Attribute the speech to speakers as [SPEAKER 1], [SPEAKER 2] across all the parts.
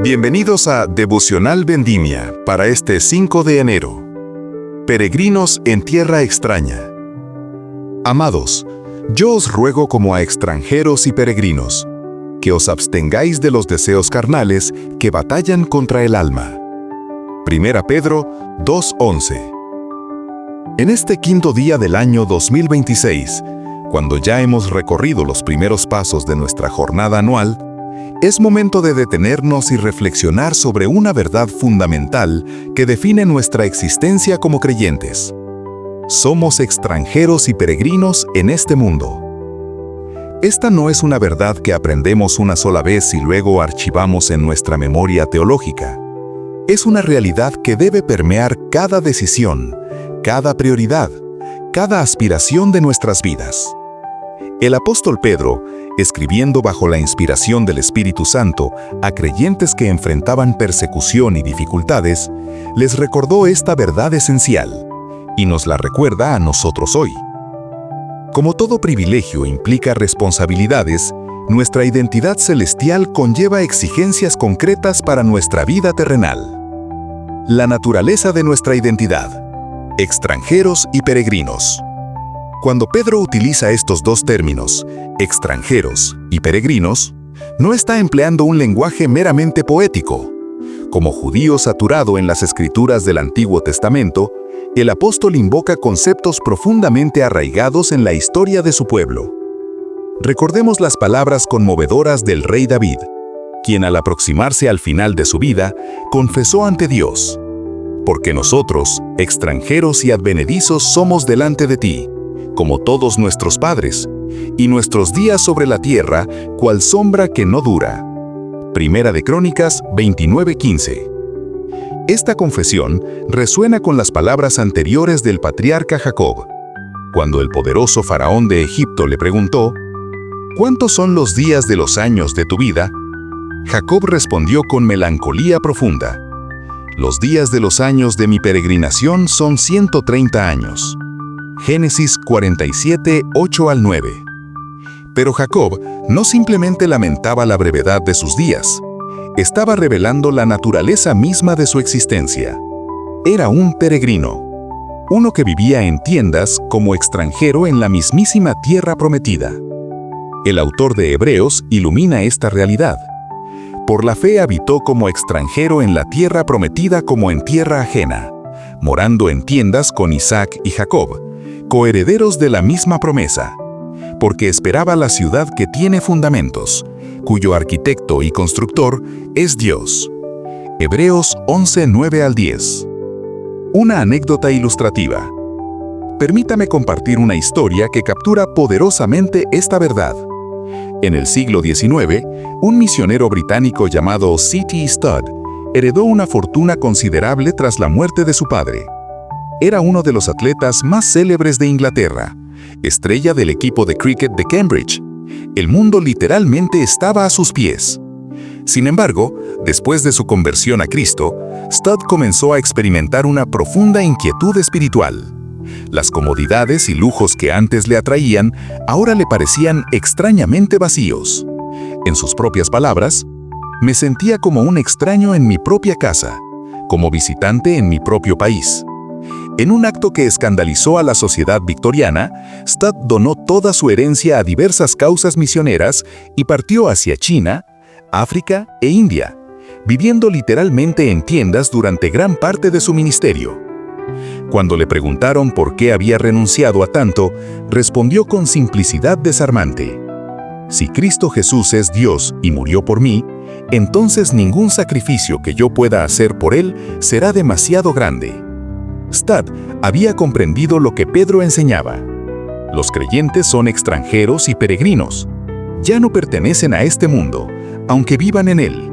[SPEAKER 1] Bienvenidos a Devocional Vendimia para este 5 de enero. Peregrinos en tierra extraña. Amados, yo os ruego como a extranjeros y peregrinos, que os abstengáis de los deseos carnales que batallan contra el alma. 1 Pedro 2:11. En este quinto día del año 2026, cuando ya hemos recorrido los primeros pasos de nuestra jornada anual, es momento de detenernos y reflexionar sobre una verdad fundamental que define nuestra existencia como creyentes. Somos extranjeros y peregrinos en este mundo. Esta no es una verdad que aprendemos una sola vez y luego archivamos en nuestra memoria teológica. Es una realidad que debe permear cada decisión, cada prioridad, cada aspiración de nuestras vidas. El apóstol Pedro, escribiendo bajo la inspiración del Espíritu Santo a creyentes que enfrentaban persecución y dificultades, les recordó esta verdad esencial, y nos la recuerda a nosotros hoy. Como todo privilegio implica responsabilidades, nuestra identidad celestial conlleva exigencias concretas para nuestra vida terrenal. La naturaleza de nuestra identidad: extranjeros y peregrinos. Cuando Pedro utiliza estos dos términos, extranjeros y peregrinos, no está empleando un lenguaje meramente poético. Como judío saturado en las escrituras del Antiguo Testamento, el apóstol invoca conceptos profundamente arraigados en la historia de su pueblo. Recordemos las palabras conmovedoras del rey David, quien al aproximarse al final de su vida, confesó ante Dios: «Porque nosotros, extranjeros y advenedizos, somos delante de ti, como todos nuestros padres, y nuestros días sobre la tierra, cual sombra que no dura». Primera de Crónicas 29:15. Esta confesión resuena con las palabras anteriores del patriarca Jacob. Cuando el poderoso faraón de Egipto le preguntó: «¿Cuántos son los días de los años de tu vida?», Jacob respondió con melancolía profunda: «Los días de los años de mi peregrinación son 130 años». Génesis 47, 8 al 9. Pero Jacob no simplemente lamentaba la brevedad de sus días, estaba revelando la naturaleza misma de su existencia. Era un peregrino, uno que vivía en tiendas como extranjero en la mismísima tierra prometida. El autor de Hebreos ilumina esta realidad. Por la fe habitó como extranjero en la tierra prometida como en tierra ajena, morando en tiendas con Isaac y Jacob, coherederos de la misma promesa, porque esperaba la ciudad que tiene fundamentos, cuyo arquitecto y constructor es Dios. Hebreos 11, 9 al 10. Una anécdota ilustrativa. Permítame compartir una historia que captura poderosamente esta verdad. En el siglo XIX, un misionero británico llamado C.T. Studd heredó una fortuna considerable tras la muerte de su padre. Era uno de los atletas más célebres de Inglaterra, estrella del equipo de cricket de Cambridge. El mundo literalmente estaba a sus pies. Sin embargo, después de su conversión a Cristo, Studd comenzó a experimentar una profunda inquietud espiritual. Las comodidades y lujos que antes le atraían, ahora le parecían extrañamente vacíos. En sus propias palabras: «Me sentía como un extraño en mi propia casa, como visitante en mi propio país». En un acto que escandalizó a la sociedad victoriana, Studd donó toda su herencia a diversas causas misioneras y partió hacia China, África e India, viviendo literalmente en tiendas durante gran parte de su ministerio. Cuando le preguntaron por qué había renunciado a tanto, respondió con simplicidad desarmante: «Si Cristo Jesús es Dios y murió por mí, entonces ningún sacrificio que yo pueda hacer por Él será demasiado grande». Studd había comprendido lo que Pedro enseñaba. Los creyentes son extranjeros y peregrinos. Ya no pertenecen a este mundo, aunque vivan en él.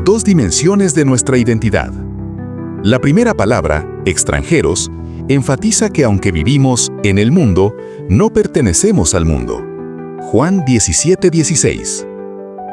[SPEAKER 1] Dos dimensiones de nuestra identidad. La primera palabra, extranjeros, enfatiza que aunque vivimos en el mundo, no pertenecemos al mundo. Juan 17:16.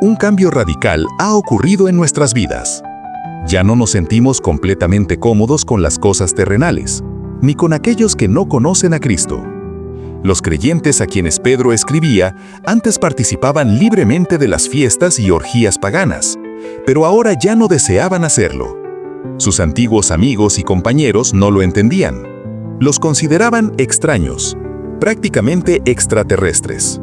[SPEAKER 1] Un cambio radical ha ocurrido en nuestras vidas. Ya no nos sentimos completamente cómodos con las cosas terrenales, ni con aquellos que no conocen a Cristo. Los creyentes a quienes Pedro escribía antes participaban libremente de las fiestas y orgías paganas, pero ahora ya no deseaban hacerlo. Sus antiguos amigos y compañeros no lo entendían. Los consideraban extraños, prácticamente extraterrestres.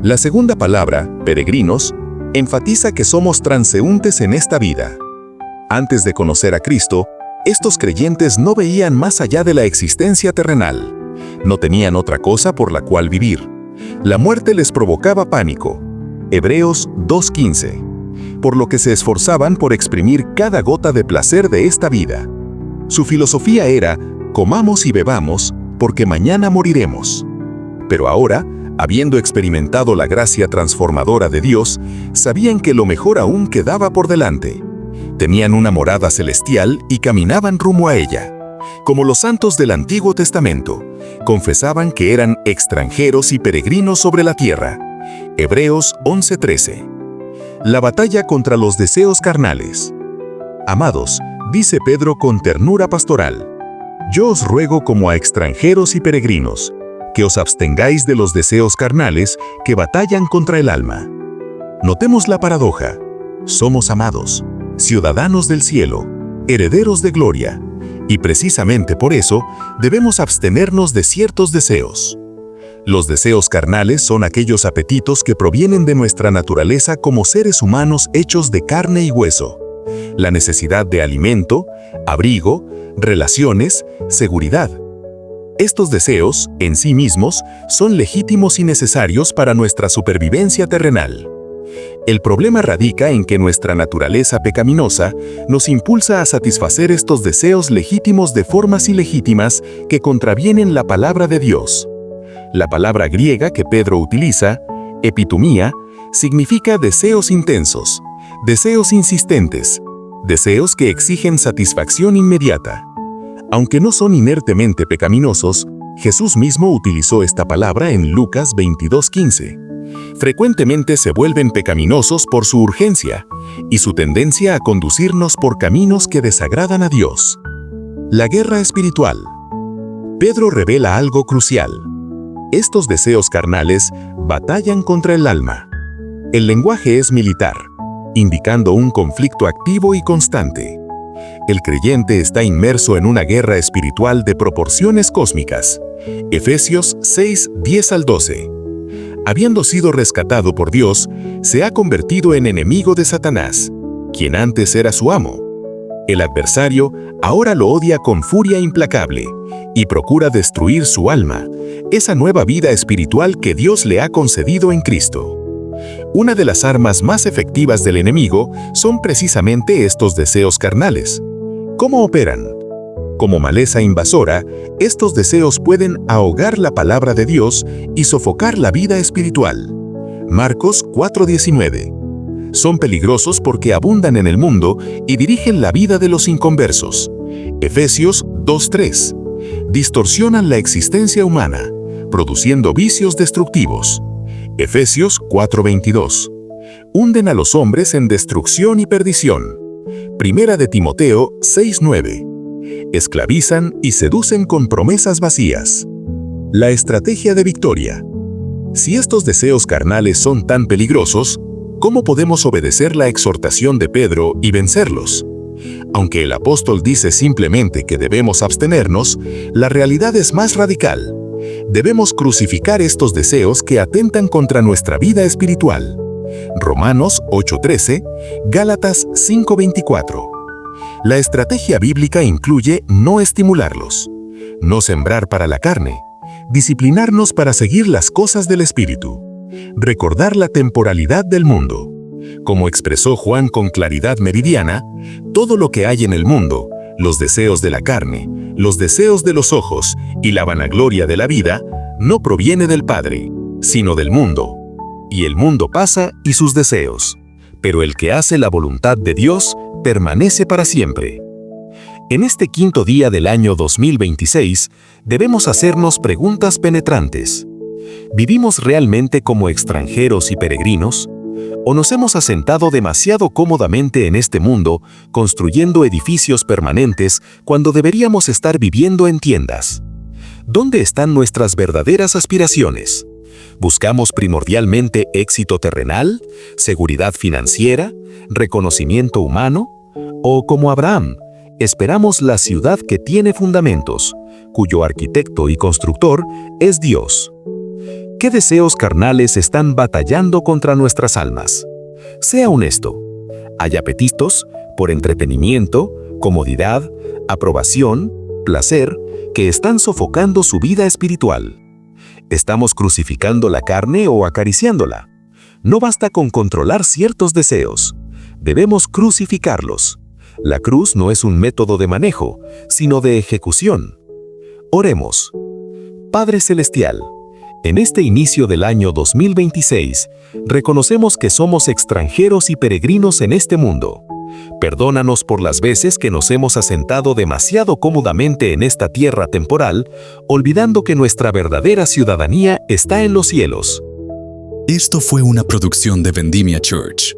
[SPEAKER 1] La segunda palabra, peregrinos, enfatiza que somos transeúntes en esta vida. Antes de conocer a Cristo, estos creyentes no veían más allá de la existencia terrenal. No tenían otra cosa por la cual vivir. La muerte les provocaba pánico. Hebreos 2:15. Por lo que se esforzaban por exprimir cada gota de placer de esta vida. Su filosofía era, comamos y bebamos, porque mañana moriremos. Pero ahora, habiendo experimentado la gracia transformadora de Dios, sabían que lo mejor aún quedaba por delante. Tenían una morada celestial y caminaban rumbo a ella. Como los santos del Antiguo Testamento, confesaban que eran extranjeros y peregrinos sobre la tierra. Hebreos 11:13. La batalla contra los deseos carnales. Amados, dice Pedro con ternura pastoral, yo os ruego como a extranjeros y peregrinos, que os abstengáis de los deseos carnales que batallan contra el alma. Notemos la paradoja. Somos amados, ciudadanos del cielo, herederos de gloria, y precisamente por eso debemos abstenernos de ciertos deseos. Los deseos carnales son aquellos apetitos que provienen de nuestra naturaleza como seres humanos hechos de carne y hueso. La necesidad de alimento, abrigo, relaciones, seguridad. Estos deseos, en sí mismos, son legítimos y necesarios para nuestra supervivencia terrenal. El problema radica en que nuestra naturaleza pecaminosa nos impulsa a satisfacer estos deseos legítimos de formas ilegítimas que contravienen la palabra de Dios. La palabra griega que Pedro utiliza, epitumía, significa deseos intensos, deseos insistentes, deseos que exigen satisfacción inmediata. Aunque no son inertemente pecaminosos, Jesús mismo utilizó esta palabra en Lucas 22:15. Frecuentemente se vuelven pecaminosos por su urgencia y su tendencia a conducirnos por caminos que desagradan a Dios. La guerra espiritual. Pedro revela algo crucial. Estos deseos carnales batallan contra el alma. El lenguaje es militar, indicando un conflicto activo y constante. El creyente está inmerso en una guerra espiritual de proporciones cósmicas. Efesios 6:10-12. Habiendo sido rescatado por Dios, se ha convertido en enemigo de Satanás, quien antes era su amo. El adversario ahora lo odia con furia implacable y procura destruir su alma, esa nueva vida espiritual que Dios le ha concedido en Cristo. Una de las armas más efectivas del enemigo son precisamente estos deseos carnales. ¿Cómo operan? Como maleza invasora, estos deseos pueden ahogar la palabra de Dios y sofocar la vida espiritual. Marcos 4:19. Son peligrosos porque abundan en el mundo y dirigen la vida de los inconversos. Efesios 2:3. Distorsionan la existencia humana, produciendo vicios destructivos. Efesios 4:22. Hunden a los hombres en destrucción y perdición. Primera de Timoteo 6:9. Esclavizan y seducen con promesas vacías. La estrategia de victoria. Si estos deseos carnales son tan peligrosos, ¿cómo podemos obedecer la exhortación de Pedro y vencerlos? Aunque el apóstol dice simplemente que debemos abstenernos, la realidad es más radical. Debemos crucificar estos deseos que atentan contra nuestra vida espiritual. Romanos 8:13, Gálatas 5:24. La estrategia bíblica incluye no estimularlos, no sembrar para la carne, disciplinarnos para seguir las cosas del Espíritu, recordar la temporalidad del mundo. Como expresó Juan con claridad meridiana, todo lo que hay en el mundo, los deseos de la carne, los deseos de los ojos y la vanagloria de la vida, no proviene del Padre, sino del mundo. Y el mundo pasa y sus deseos, pero el que hace la voluntad de Dios permanece para siempre. En este quinto día del año 2026, debemos hacernos preguntas penetrantes. ¿Vivimos realmente como extranjeros y peregrinos? ¿O nos hemos asentado demasiado cómodamente en este mundo, construyendo edificios permanentes cuando deberíamos estar viviendo en tiendas? ¿Dónde están nuestras verdaderas aspiraciones?
[SPEAKER 2] ¿Buscamos primordialmente éxito terrenal, seguridad financiera, reconocimiento humano? ¿O como Abraham, esperamos la ciudad que tiene fundamentos, cuyo arquitecto y constructor es Dios? ¿Qué deseos carnales están batallando contra nuestras almas? Sea honesto. Hay apetitos por entretenimiento, comodidad, aprobación, placer, que están sofocando su vida espiritual. ¿Estamos crucificando la carne o acariciándola? No basta con controlar ciertos deseos. Debemos crucificarlos. La cruz no es un método de manejo, sino de ejecución. Oremos. Padre Celestial, en este inicio del año 2026, reconocemos que somos extranjeros y peregrinos en este mundo. Perdónanos por las veces que nos hemos asentado demasiado cómodamente en esta tierra temporal, olvidando que nuestra verdadera ciudadanía está en los cielos.
[SPEAKER 3] Esto fue una producción de Vendimia Church.